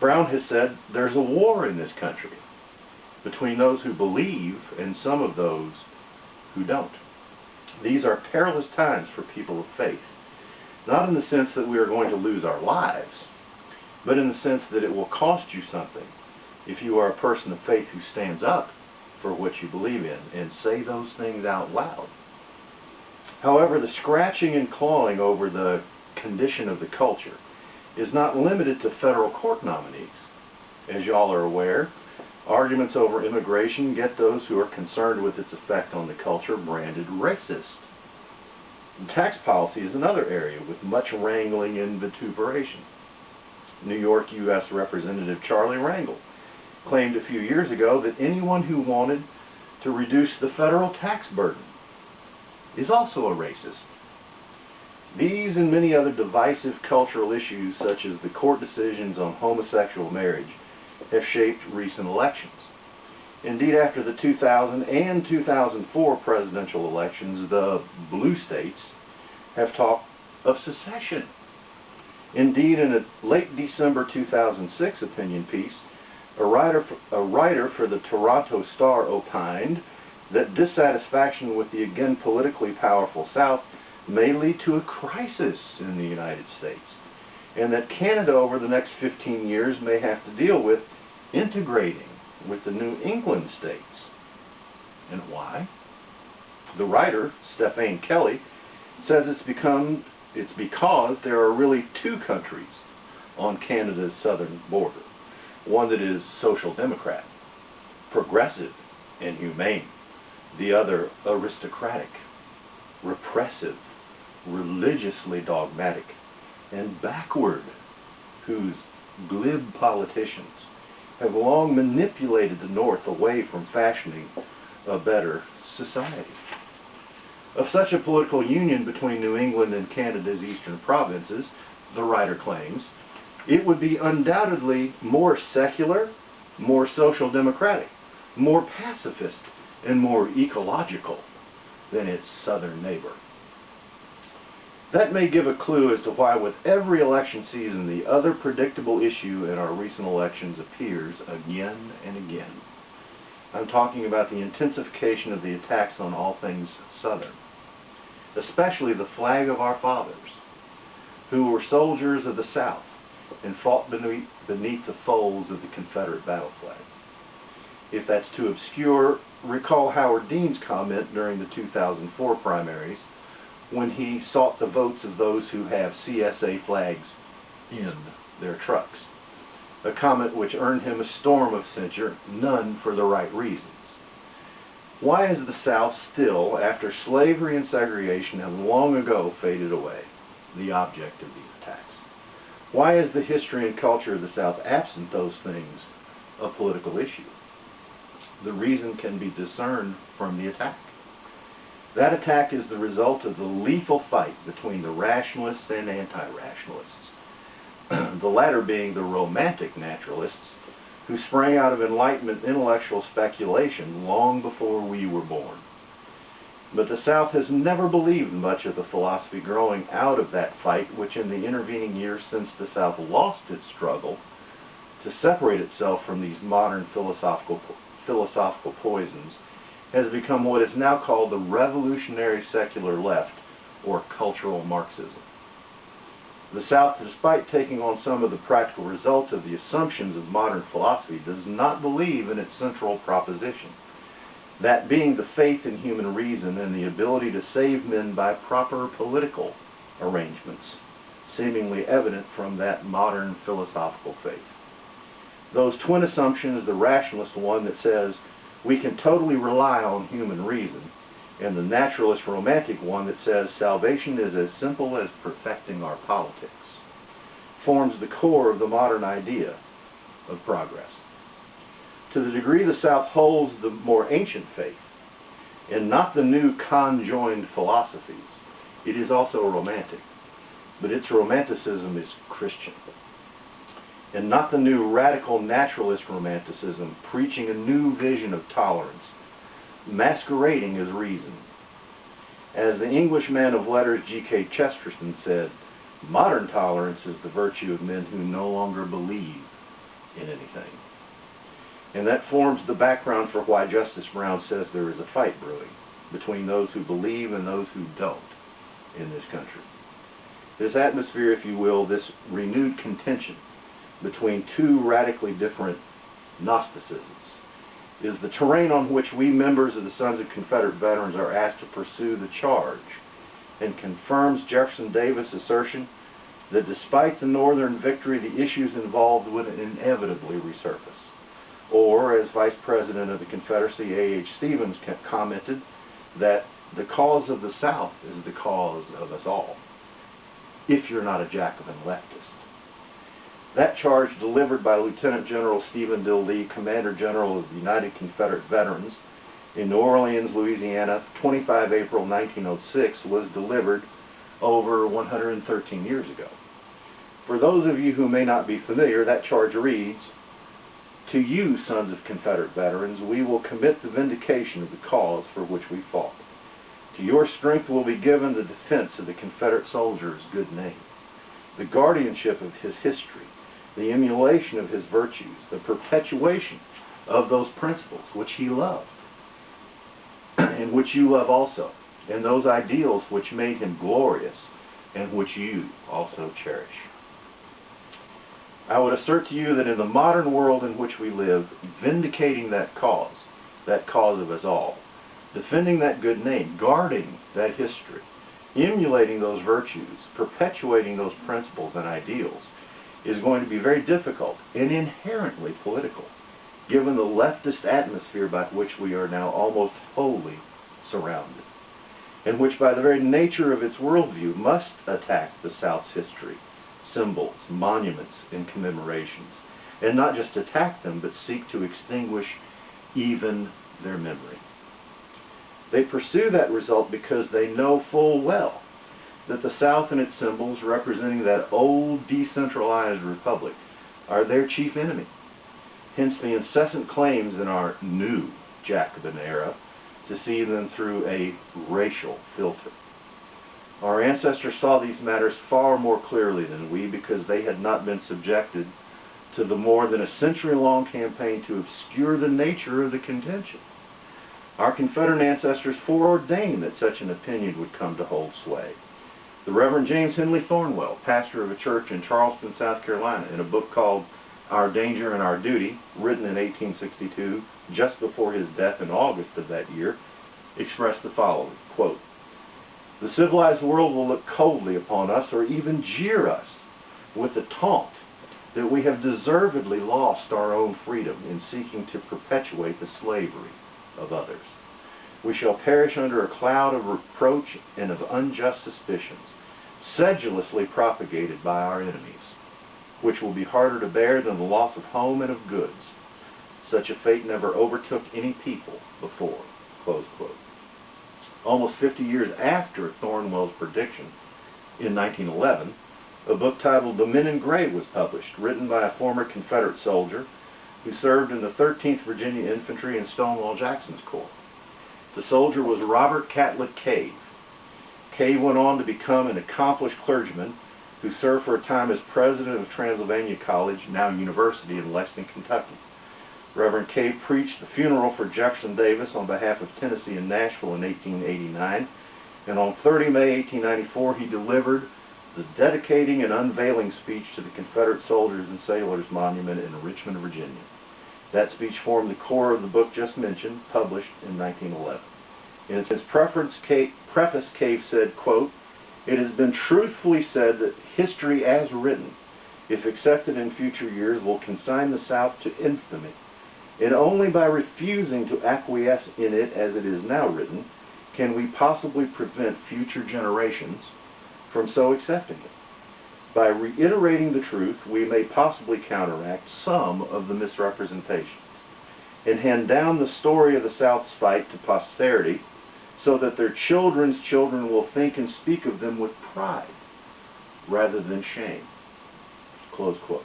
Brown has said there's a war in this country between those who believe and some of those who don't. These are perilous times for people of faith, not in the sense that we are going to lose our lives, but in the sense that it will cost you something if you are a person of faith who stands up for what you believe in and say those things out loud. However, the scratching and clawing over the condition of the culture is not limited to federal court nominees. As y'all are aware, arguments over immigration get those who are concerned with its effect on the culture branded racist. Tax policy is another area with much wrangling and vituperation. New York U.S. Representative Charlie Rangel claimed a few years ago that anyone who wanted to reduce the federal tax burden is also a racist. These and many other divisive cultural issues, such as the court decisions on homosexual marriage, have shaped recent elections. Indeed, after the 2000 and 2004 presidential elections, the blue states have talked of secession. Indeed, in a late December 2006 opinion piece, a writer for the Toronto Star opined that dissatisfaction with the again politically powerful South may lead to a crisis in the United States, and that Canada over the next 15 years may have to deal with integrating with the New England states. And why? The writer, Stephane Kelly, says it's because there are really two countries on Canada's southern border. One that is social democrat, progressive, and humane. The other aristocratic, repressive, religiously dogmatic, and backward, whose glib politicians have long manipulated the North away from fashioning a better society. Of such a political union between New England and Canada's eastern provinces, the writer claims, it would be undoubtedly more secular, more social democratic, more pacifist, and more ecological than its southern neighbor. That may give a clue as to why with every election season the other predictable issue in our recent elections appears again and again. I'm talking about the intensification of the attacks on all things southern, especially the flag of our fathers, who were soldiers of the South and fought beneath the folds of the Confederate battle flag. If that's too obscure, recall Howard Dean's comment during the 2004 primaries when he sought the votes of those who have CSA flags in their trucks, a comment which earned him a storm of censure, none for the right reasons. Why is the South still, after slavery and segregation have long ago faded away, the object of these attacks? Why is the history and culture of the South, absent those things, a political issue? The reason can be discerned from the attack. That attack is the result of the lethal fight between the rationalists and anti-rationalists, the latter being the romantic naturalists who sprang out of Enlightenment intellectual speculation long before we were born. But the South has never believed much of the philosophy growing out of that fight, which in the intervening years since the South lost its struggle to separate itself from these modern philosophical poisons, has become what is now called the revolutionary secular left, or cultural Marxism. The South, despite taking on some of the practical results of the assumptions of modern philosophy, does not believe in its central proposition, that being the faith in human reason and the ability to save men by proper political arrangements, seemingly evident from that modern philosophical faith. Those twin assumptions, the rationalist one that says we can totally rely on human reason, and the naturalist romantic one that says salvation is as simple as perfecting our politics, forms the core of the modern idea of progress. To the degree the South holds the more ancient faith, and not the new conjoined philosophies, it is also romantic, but its romanticism is Christian, and not the new radical naturalist romanticism preaching a new vision of tolerance, masquerading as reason. As the English man of letters G.K. Chesterton said, modern tolerance is the virtue of men who no longer believe in anything. And that forms the background for why Justice Brown says there is a fight brewing between those who believe and those who don't in this country. This atmosphere, if you will, this renewed contention between two radically different Gnosticisms, is the terrain on which we members of the Sons of Confederate Veterans are asked to pursue the charge, and confirms Jefferson Davis' assertion that despite the Northern victory, the issues involved would inevitably resurface. Or, as Vice President of the Confederacy, A.H. Stevens, commented, that the cause of the South is the cause of us all, if you're not a Jacobin leftist. That charge, delivered by Lieutenant General Stephen Dill Lee, Commander General of the United Confederate Veterans, in New Orleans, Louisiana, 25 April 1906, was delivered over 113 years ago. For those of you who may not be familiar, that charge reads, "To you, Sons of Confederate Veterans, we will commit the vindication of the cause for which we fought. To your strength will be given the defense of the Confederate soldier's good name, the guardianship of his history, the emulation of his virtues, the perpetuation of those principles which he loved, and which you love also, and those ideals which made him glorious, and which you also cherish." I would assert to you that in the modern world in which we live, vindicating that cause of us all, defending that good name, guarding that history, emulating those virtues, perpetuating those principles and ideals, is going to be very difficult and inherently political, given the leftist atmosphere by which we are now almost wholly surrounded, and which by the very nature of its worldview must attack the South's history, symbols, monuments, and commemorations, and not just attack them, but seek to extinguish even their memory. They pursue that result because they know full well that the South and its symbols, representing that old decentralized republic, are their chief enemy. Hence the incessant claims in our new Jacobin era to see them through a racial filter. Our ancestors saw these matters far more clearly than we, because they had not been subjected to the more than a century-long campaign to obscure the nature of the contention. Our Confederate ancestors foreordained that such an opinion would come to hold sway. The Reverend James Henley Thornwell, pastor of a church in Charleston, South Carolina, in a book called Our Danger and Our Duty, written in 1862, just before his death in August of that year, expressed the following, quote, "The civilized world will look coldly upon us, or even jeer us with the taunt that we have deservedly lost our own freedom in seeking to perpetuate the slavery of others. We shall perish under a cloud of reproach and of unjust suspicions, sedulously propagated by our enemies, which will be harder to bear than the loss of home and of goods. Such a fate never overtook any people before." Close quote. Almost 50 years after Thornwell's prediction, in 1911, a book titled The Men in Gray was published, written by a former Confederate soldier who served in the 13th Virginia Infantry in Stonewall Jackson's Corps. The soldier was Robert Catlett Cave. Cave went on to become an accomplished clergyman who served for a time as president of Transylvania College, now University, in Lexington, Kentucky. Reverend Cave preached the funeral for Jefferson Davis on behalf of Tennessee in Nashville in 1889, and on 30 May 1894 he delivered the dedicating and unveiling speech to the Confederate Soldiers and Sailors Monument in Richmond, Virginia. That speech formed the core of the book just mentioned, published in 1911. In his preface, Cave said, quote, "It has been truthfully said that history as written, if accepted in future years, will consign the South to infamy. And only by refusing to acquiesce in it as it is now written can we possibly prevent future generations from so accepting it. By reiterating the truth, we may possibly counteract some of the misrepresentations and hand down the story of the South's fight to posterity so that their children's children will think and speak of them with pride rather than shame." Close quote.